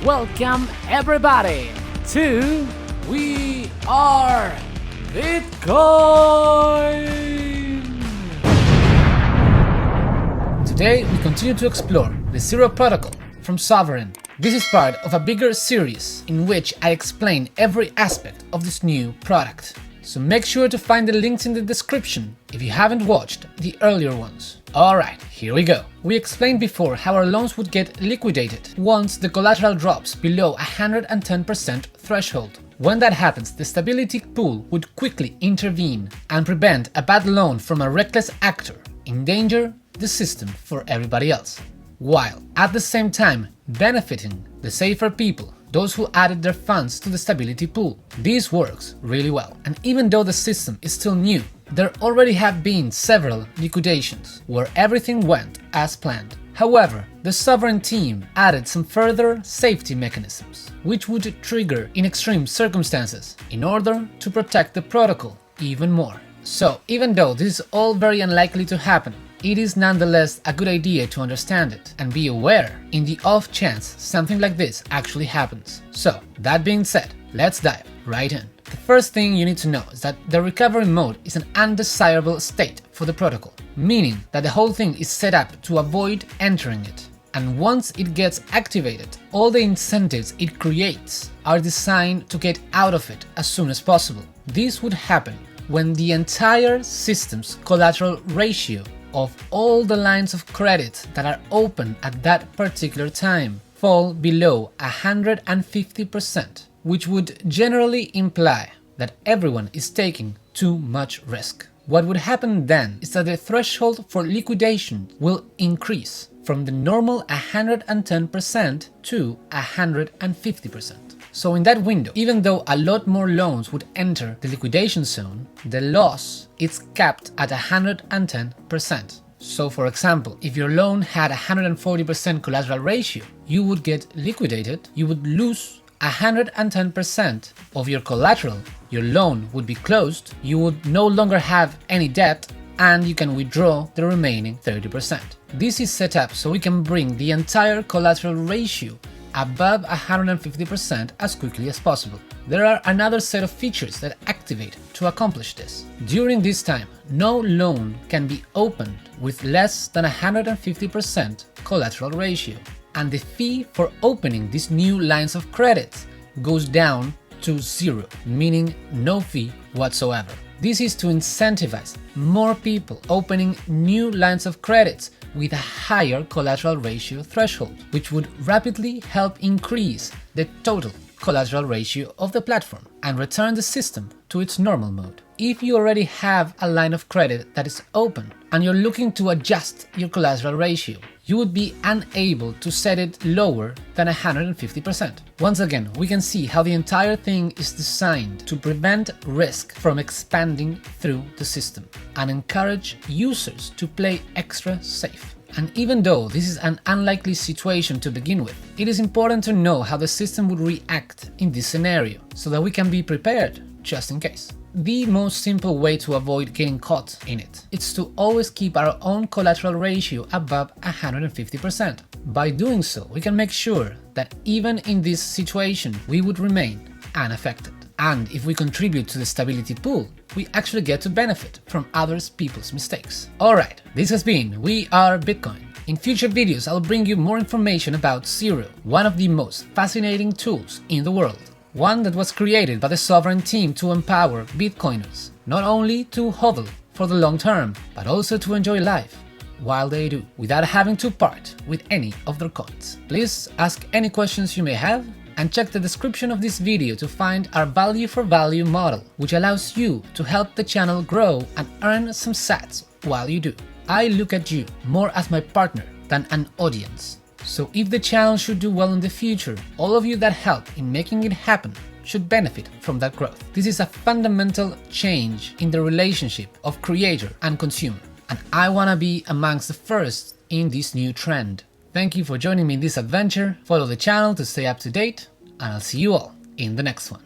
Welcome everybody to We Are Bitcoin! Today we continue to explore the Zero protocol from Sovereign. This is part of a bigger series in which I explain every aspect of this new product. So make sure to find the links in the description if you haven't watched the earlier ones. Alright, here we go. We explained before how our loans would get liquidated once the collateral drops below 110% threshold. When that happens, the stability pool would quickly intervene and prevent a bad loan from a reckless actor, endanger the system for everybody else, while at the same time benefiting the safer people, those who added their funds to the stability pool. This works really well, and even though the system is still new, there already have been several liquidations where everything went as planned. However, the Sovereign team added some further safety mechanisms, which would trigger in extreme circumstances in order to protect the protocol even more. So, even though this is all very unlikely to happen, it is nonetheless a good idea to understand it and be aware in the off chance something like this actually happens. So, that being said, let's dive right in. The first thing you need to know is that the recovery mode is an undesirable state for the protocol, meaning that the whole thing is set up to avoid entering it. And once it gets activated, all the incentives it creates are designed to get out of it as soon as possible. This would happen when the entire system's collateral ratio of all the lines of credit that are open at that particular time fall below 150%, which would generally imply that everyone is taking too much risk. What would happen then is that the threshold for liquidation will increase from the normal 110% to 150%. So in that window, even though a lot more loans would enter the liquidation zone, the loss is capped at 110%. So for example, if your loan had 140% collateral ratio, you would get liquidated, you would lose 110% of your collateral, your loan would be closed, you would no longer have any debt, and you can withdraw the remaining 30%. This is set up so we can bring the entire collateral ratio above 150% as quickly as possible. There are another set of features that activate to accomplish this. During this time, no loan can be opened with less than 150% collateral ratio, and the fee for opening these new lines of credit goes down to zero, meaning no fee whatsoever. This is to incentivize more people opening new lines of credit with a higher collateral ratio threshold, which would rapidly help increase the total collateral ratio of the platform and return the system to its normal mode. If you already have a line of credit that is open and you're looking to adjust your collateral ratio, you would be unable to set it lower than 150%. Once again, we can see how the entire thing is designed to prevent risk from expanding through the system and encourage users to play extra safe. And even though this is an unlikely situation to begin with, it is important to know how the system would react in this scenario so that we can be prepared just in case. The most simple way to avoid getting caught in it is to always keep our own collateral ratio above 150%. By doing so, we can make sure that even in this situation, we would remain unaffected. And if we contribute to the stability pool, we actually get to benefit from other people's mistakes. Alright, this has been We Are Bitcoin. In future videos, I'll bring you more information about Zero, one of the most fascinating tools in the world. One that was created by the Sovereign team to empower Bitcoiners, not only to hodl for the long term, but also to enjoy life while they do, without having to part with any of their coins. Please ask any questions you may have, and check the description of this video to find our value for value model, which allows you to help the channel grow and earn some sats while you do. I look at you more as my partner than an audience. So if the channel should do well in the future, all of you that help in making it happen should benefit from that growth. This is a fundamental change in the relationship of creator and consumer, and I wanna be amongst the first in this new trend. Thank you for joining me in this adventure, follow the channel to stay up to date, and I'll see you all in the next one.